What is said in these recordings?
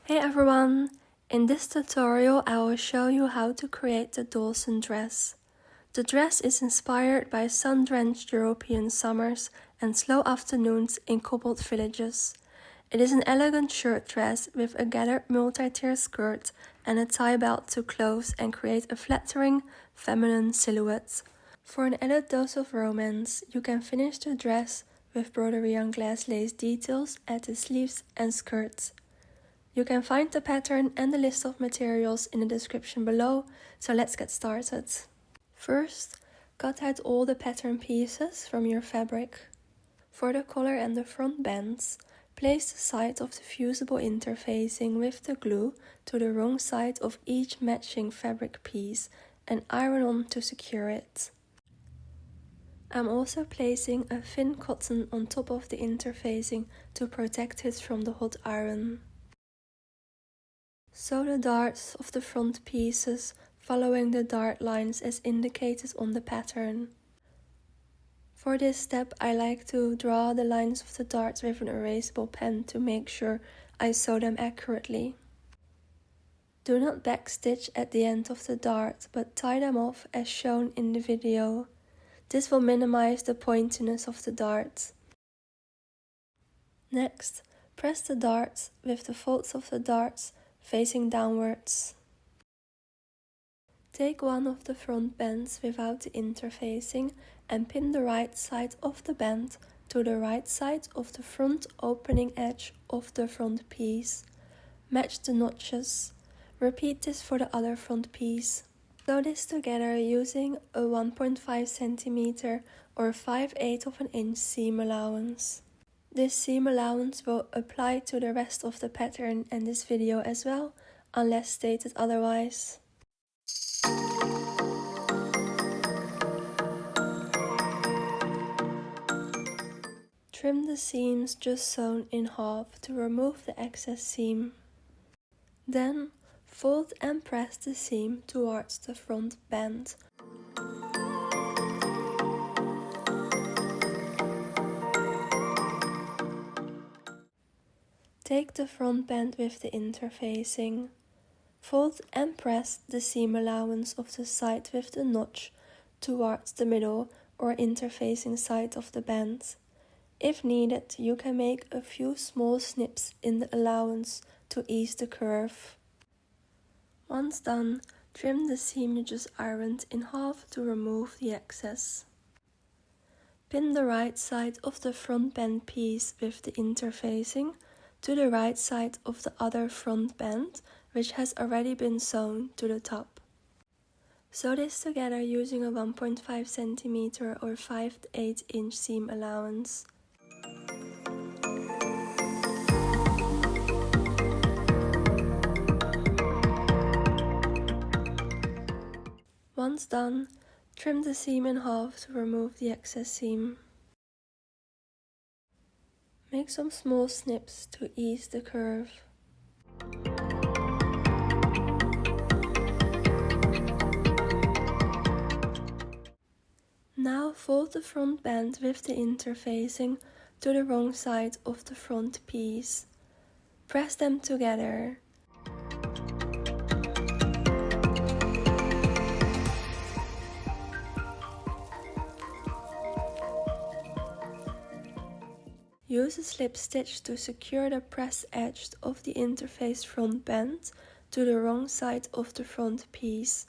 Hey everyone! In this tutorial I will show you how to create the DAWSON dress. The dress is inspired by sun-drenched European summers and slow afternoons in cobbled villages. It is an elegant shirt dress with a gathered multi-tier skirt and a tie belt to clothes and create a flattering, feminine silhouette. For an added dose of romance, you can finish the dress with broderie anglaise lace details at the sleeves and skirts. You can find the pattern and the list of materials in the description below, so let's get started. First, cut out all the pattern pieces from your fabric. For the collar and the front bands, place the side of the fusible interfacing with the glue to the wrong side of each matching fabric piece and iron on to secure it. I'm also placing a thin cotton on top of the interfacing to protect it from the hot iron. Sew the darts of the front pieces following the dart lines as indicated on the pattern. For this step I like to draw the lines of the darts with an erasable pen to make sure I sew them accurately. Do not backstitch at the end of the dart, but tie them off as shown in the video. This will minimize the pointiness of the dart. Next, press the darts with the folds of the darts facing downwards. Take one of the front bands without the interfacing and pin the right side of the band to the right side of the front opening edge of the front piece. Match the notches. Repeat this for the other front piece. Sew this together using a 1.5 cm or 5/8 of an inch seam allowance. This seam allowance will apply to the rest of the pattern and this video as well, unless stated otherwise. Trim the seams just sewn in half to remove the excess seam. Then, fold and press the seam towards the front band. Take the front band with the interfacing. Fold and press the seam allowance of the side with the notch towards the middle or interfacing side of the band. If needed, you can make a few small snips in the allowance to ease the curve. Once done, trim the seam you just ironed in half to remove the excess. Pin the right side of the front band piece with the interfacing to the right side of the other front band, which has already been sewn to the top. Sew this together using a 1.5 cm or 5/8 inch seam allowance. Once done, trim the seam in half to remove the excess seam. Make some small snips to ease the curve. Now fold the front band with the interfacing to the wrong side of the front piece. Press them together. Use a slip stitch to secure the press edge of the interface front band to the wrong side of the front piece.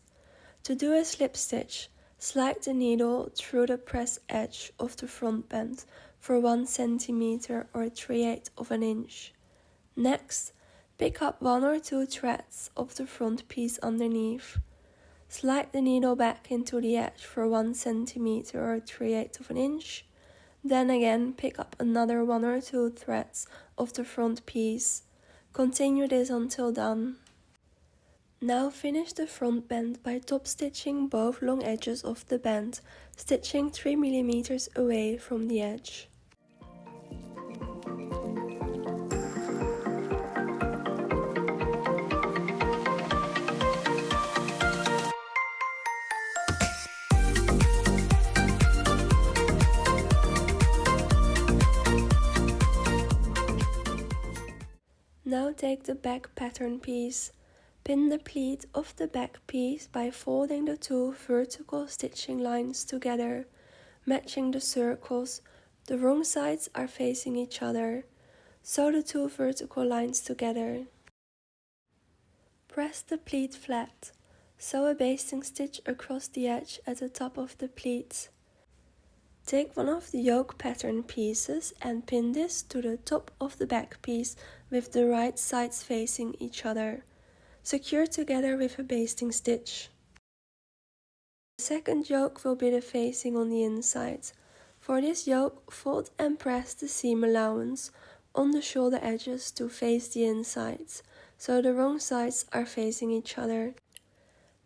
To do a slip stitch, slide the needle through the press edge of the front band for 1 cm or 3/8 of an inch. Next, pick up 1 or 2 threads of the front piece underneath. Slide the needle back into the edge for 1 cm or 3/8 of an inch. Then again, pick up another 1 or 2 threads of the front piece. Continue this until done. Now finish the front band by top stitching both long edges of the band, stitching 3 mm away from the edge. Now take the back pattern piece. Pin the pleat of the back piece by folding the two vertical stitching lines together, matching the circles. The wrong sides are facing each other. Sew the two vertical lines together. Press the pleat flat. Sew a basting stitch across the edge at the top of the pleat. Take one of the yoke pattern pieces and pin this to the top of the back piece with the right sides facing each other. Secure together with a basting stitch. The second yoke will be the facing on the inside. For this yoke, fold and press the seam allowance on the shoulder edges to face the insides, so the wrong sides are facing each other.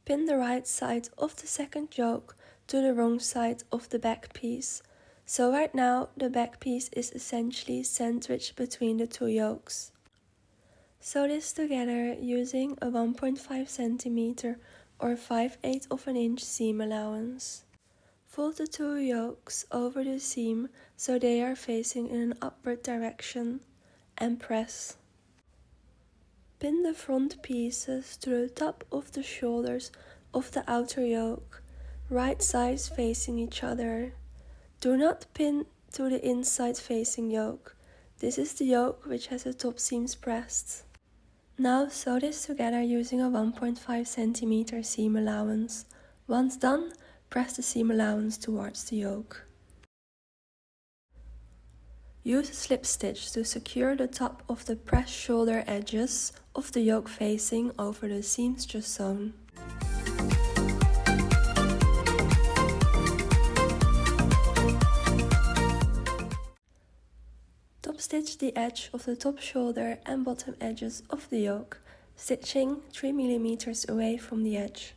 Pin the right side of the second yoke to the wrong side of the back piece. So right now the back piece is essentially sandwiched between the two yokes. Sew this together using a 1.5 cm or 5/8 of an inch seam allowance. Fold the two yokes over the seam so they are facing in an upward direction and press. Pin the front pieces to the top of the shoulders of the outer yoke, right sides facing each other. Do not pin to the inside facing yoke. This is the yoke which has the top seams pressed. Now sew this together using a 1.5 cm seam allowance. Once done, press the seam allowance towards the yoke. Use a slip stitch to secure the top of the pressed shoulder edges of the yoke facing over the seams just sewn. Top stitch the edge of the top shoulder and bottom edges of the yoke, stitching 3 mm away from the edge.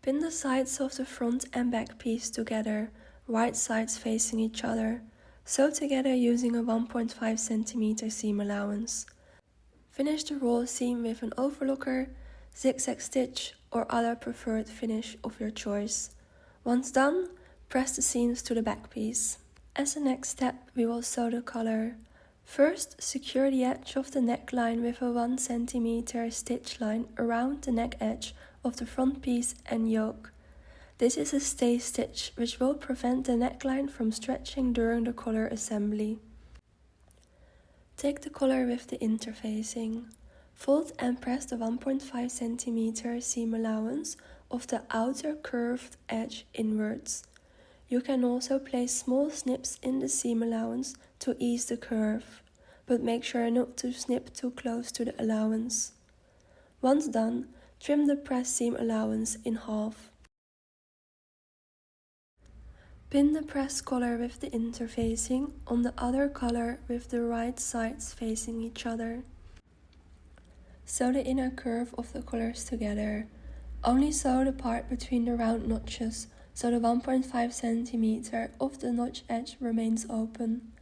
Pin the sides of the front and back piece together, right sides facing each other. Sew together using a 1.5 cm seam allowance. Finish the roll seam with an overlocker, zigzag stitch or other preferred finish of your choice. Once done, press the seams to the back piece. As a next step, we will sew the collar. First, secure the edge of the neckline with a 1 cm stitch line around the neck edge of the front piece and yoke. This is a stay stitch which will prevent the neckline from stretching during the collar assembly. Take the collar with the interfacing. Fold and press the 1.5 cm seam allowance of the outer curved edge inwards. You can also place small snips in the seam allowance to ease the curve, but make sure not to snip too close to the allowance. Once done, trim the pressed seam allowance in half. Pin the pressed collar with the interfacing on the other collar with the right sides facing each other. Sew the inner curve of the collars together. Only sew the part between the round notches, so the 1.5 cm of the notch edge remains open.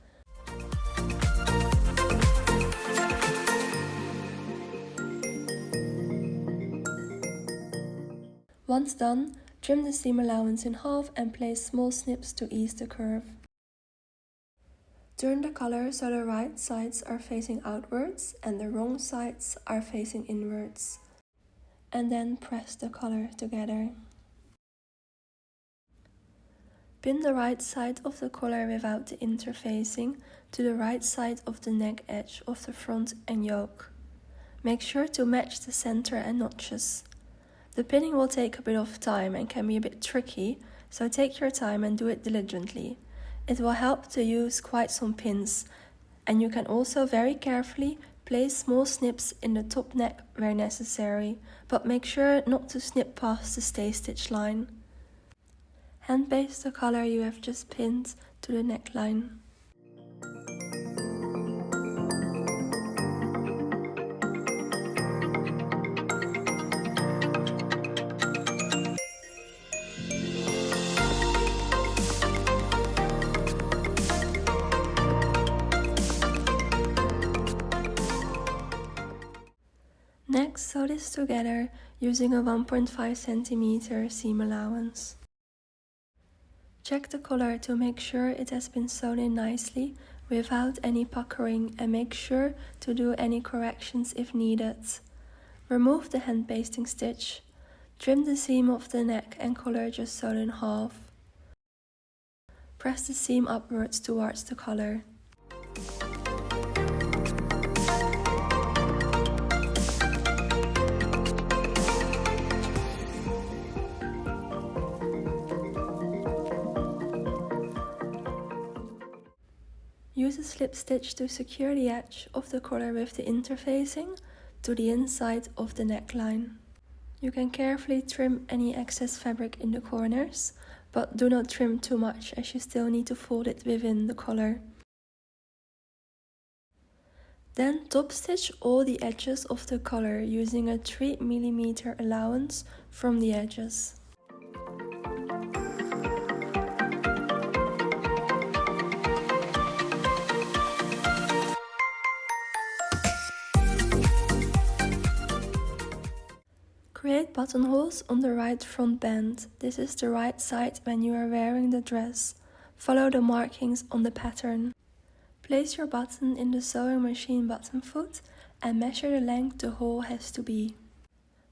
Once done, trim the seam allowance in half and place small snips to ease the curve. Turn the collar so the right sides are facing outwards and the wrong sides are facing inwards. And then press the collar together. Pin the right side of the collar without the interfacing to the right side of the neck edge of the front and yoke. Make sure to match the center and notches. The pinning will take a bit of time and can be a bit tricky, so take your time and do it diligently. It will help to use quite some pins, and you can also very carefully place small snips in the top neck where necessary, but make sure not to snip past the stay stitch line. Hand baste the collar you have just pinned to the neckline. sew this together using a 1.5 cm seam allowance. Check the collar to make sure it has been sewn in nicely without any puckering, and make sure to do any corrections if needed. Remove the hand basting stitch. Trim the seam of the neck and collar just sewn in half. Press the seam upwards towards the collar. Use a slip stitch to secure the edge of the collar with the interfacing to the inside of the neckline. You can carefully trim any excess fabric in the corners, but do not trim too much as you still need to fold it within the collar. Then top stitch all the edges of the collar using a 3 mm allowance from the edges. Create buttonholes on the right front band. This is the right side when you are wearing the dress. Follow the markings on the pattern. Place your button in the sewing machine button foot and measure the length the hole has to be.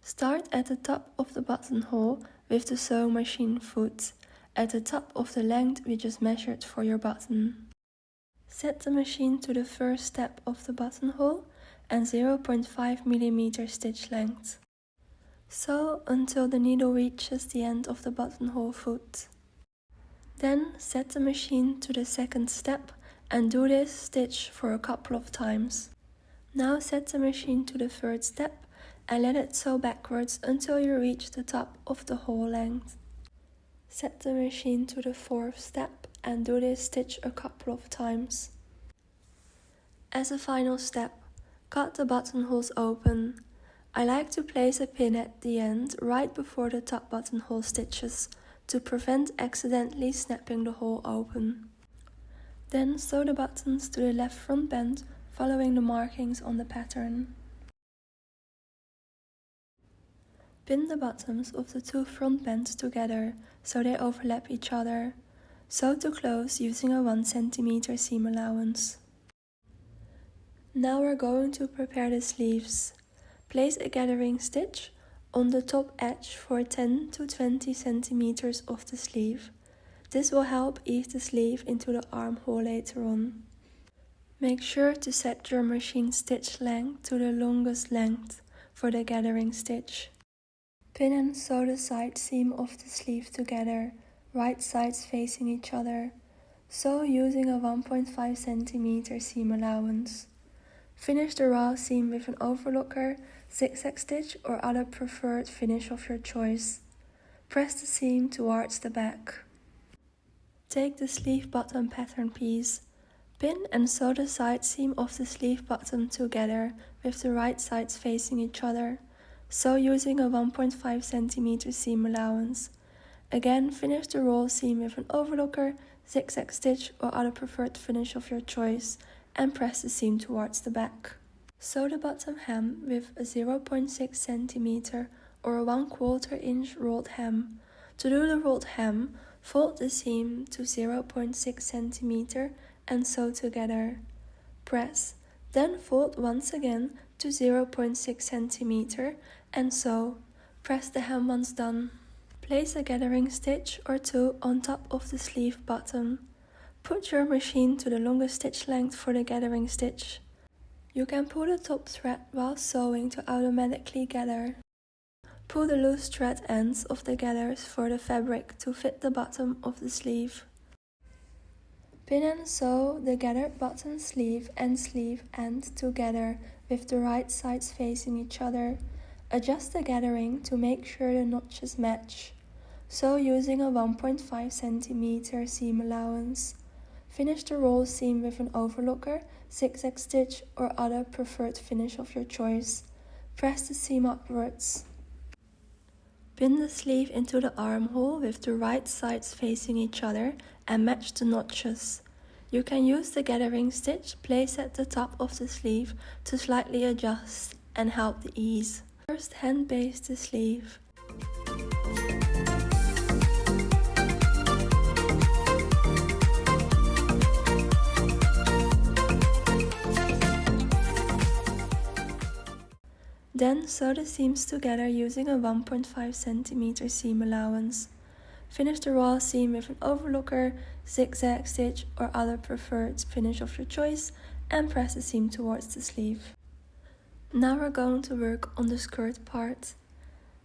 Start at the top of the buttonhole with the sewing machine foot, at the top of the length we just measured for your button. Set the machine to the first step of the buttonhole and 0.5 mm stitch length. Sew until the needle reaches the end of the buttonhole foot. Then set the machine to the second step and do this stitch for a couple of times. Now set the machine to the third step and let it sew backwards until you reach the top of the hole length. Set the machine to the fourth step and do this stitch a couple of times. As a final step, cut the buttonholes open. I like to place a pin at the end right before the top buttonhole stitches to prevent accidentally snapping the hole open. Then sew the buttons to the left front band following the markings on the pattern. Pin the bottoms of the two front bands together so they overlap each other. Sew to close using a 1 cm seam allowance. Now we're going to prepare the sleeves. Place a gathering stitch on the top edge for 10 to 20 cm of the sleeve. This will help ease the sleeve into the armhole later on. Make sure to set your machine stitch length to the longest length for the gathering stitch. Pin and sew the side seam of the sleeve together, right sides facing each other. Sew using a 1.5 cm seam allowance. Finish the raw seam with an overlocker, zigzag stitch or other preferred finish of your choice. Press the seam towards the back. Take the sleeve bottom pattern piece. Pin and sew the side seam of the sleeve bottom together with the right sides facing each other. Sew using a 1.5 cm seam allowance. Again, finish the roll seam with an overlocker, zigzag stitch or other preferred finish of your choice and press the seam towards the back. Sew the bottom hem with a 0.6 cm or a 1/4 inch rolled hem. To do the rolled hem, fold the seam to 0.6 cm and sew together. Press, then fold once again to 0.6 cm and sew. Press the hem once done. Place a gathering stitch or two on top of the sleeve bottom. Put your machine to the longest stitch length for the gathering stitch. You can pull the top thread while sewing to automatically gather. Pull the loose thread ends of the gathers for the fabric to fit the bottom of the sleeve. Pin and sew the gathered bottom sleeve and sleeve end together with the right sides facing each other. Adjust the gathering to make sure the notches match. Sew using a 1.5 cm seam allowance. Finish the roll seam with an overlocker, zigzag stitch or other preferred finish of your choice. Press the seam upwards. Pin the sleeve into the armhole with the right sides facing each other and match the notches. You can use the gathering stitch placed at the top of the sleeve to slightly adjust and help the ease. First, hand baste the sleeve. Then sew the seams together using a 1.5 cm seam allowance. Finish the raw seam with an overlooker, zigzag stitch or other preferred finish of your choice and press the seam towards the sleeve. Now we're going to work on the skirt part.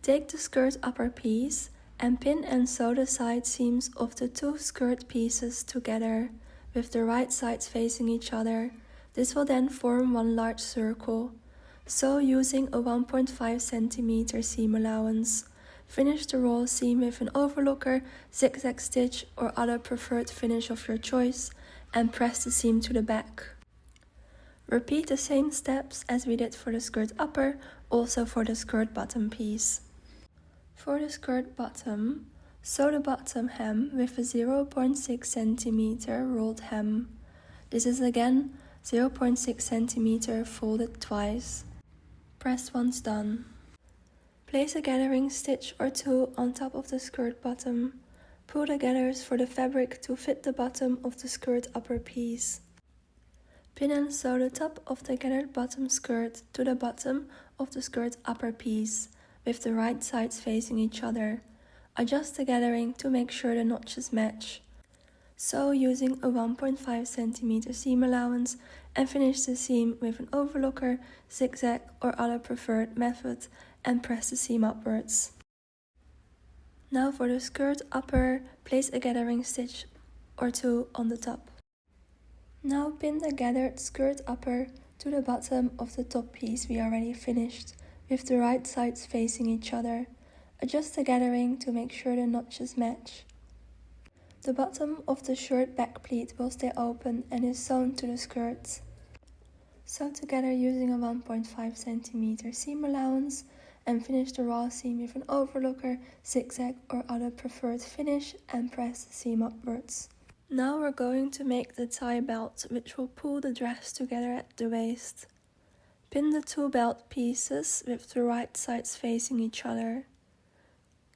Take the skirt upper piece and pin and sew the side seams of the two skirt pieces together with the right sides facing each other. This will then form one large circle. Sew using a 1.5 cm seam allowance. Finish the raw seam with an overlooker, zigzag stitch or other preferred finish of your choice and press the seam to the back. Repeat the same steps as we did for the skirt upper, also for the skirt bottom piece. For the skirt bottom, sew the bottom hem with a 0.6 cm rolled hem. This is again 0.6 cm folded twice. Press once done. Place a gathering stitch or two on top of the skirt bottom. Pull the gathers for the fabric to fit the bottom of the skirt upper piece. Pin and sew the top of the gathered bottom skirt to the bottom of the skirt upper piece, with the right sides facing each other. Adjust the gathering to make sure the notches match. Sew using a 1.5 cm seam allowance and finish the seam with an overlooker, zigzag or other preferred method and press the seam upwards. Now for the skirt upper, place a gathering stitch or two on the top. Now pin the gathered skirt upper to the bottom of the top piece we already finished, with the right sides facing each other. Adjust the gathering to make sure the notches match. The bottom of the shirt back pleat will stay open and is sewn to the skirt. Sew together using a 1.5 cm seam allowance and finish the raw seam with an overlooker, zigzag or other preferred finish and press the seam upwards. Now we're going to make the tie belt, which will pull the dress together at the waist. Pin the two belt pieces with the right sides facing each other.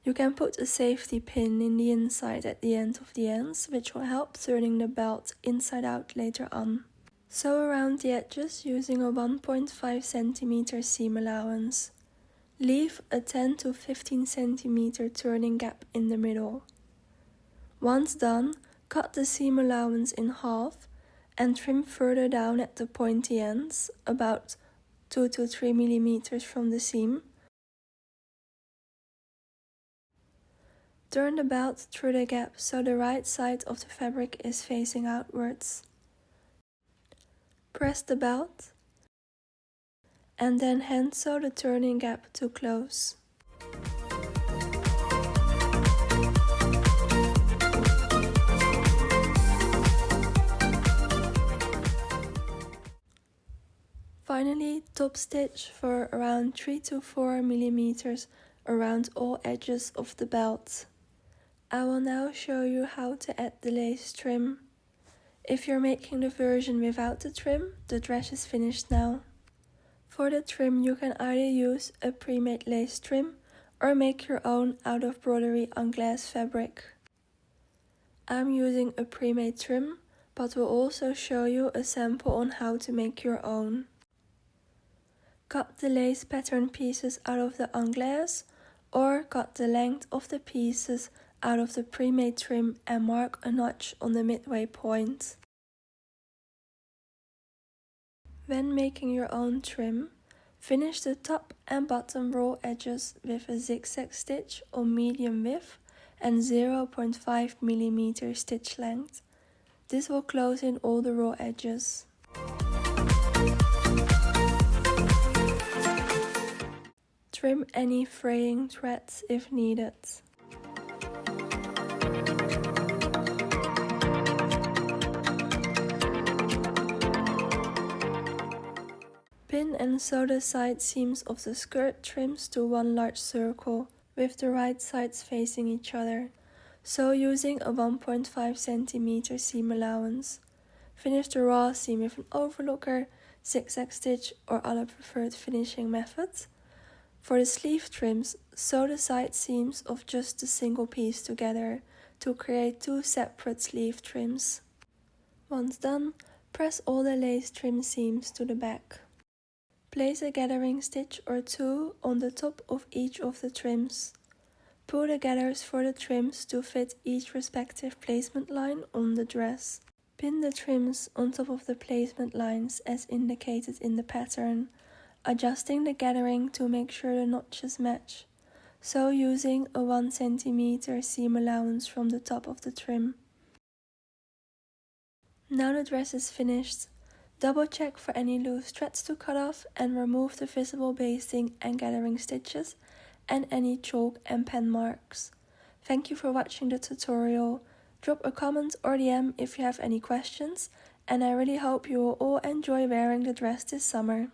You can put a safety pin in the inside at the end of the ends, which will help turning the belt inside out later on. Sew around the edges using a 1.5 cm seam allowance. Leave a 10 to 15 cm turning gap in the middle. Once done, cut the seam allowance in half and trim further down at the pointy ends, about 2 to 3 mm from the seam. Turn the belt through the gap so the right side of the fabric is facing outwards. Press the belt and then hand sew the turning gap to close. Finally, top stitch for around 3 to 4 mm around all edges of the belt. I will now show you how to add the lace trim. If you're making the version without the trim, the dress is finished now. For the trim, you can either use a pre-made lace trim or make your own out of broderie anglaise fabric. I'm using a pre-made trim, but will also show you a sample on how to make your own. Cut the lace pattern pieces out of the anglaise or cut the length of the pieces out of the pre-made trim and mark a notch on the midway point. When making your own trim, finish the top and bottom raw edges with a zigzag stitch on medium width and 0.5 mm stitch length. This will close in all the raw edges. Trim any fraying threads if needed. Pin and sew the side seams of the skirt trims to one large circle, with the right sides facing each other. Sew using a 1.5 cm seam allowance. Finish the raw seam with an overlooker, zigzag stitch or other preferred finishing method. For the sleeve trims, sew the side seams of just the single piece together to create 2 separate sleeve trims. Once done, press all the lace trim seams to the back. Place a gathering stitch or 2 on the top of each of the trims. Pull the gathers for the trims to fit each respective placement line on the dress. Pin the trims on top of the placement lines as indicated in the pattern, adjusting the gathering to make sure the notches match, sew using a 1 cm seam allowance from the top of the trim. Now the dress is finished. Double check for any loose threads to cut off and remove the visible basting and gathering stitches and any chalk and pen marks. Thank you for watching the tutorial. Drop a comment or DM if you have any questions, and I really hope you will all enjoy wearing the dress this summer.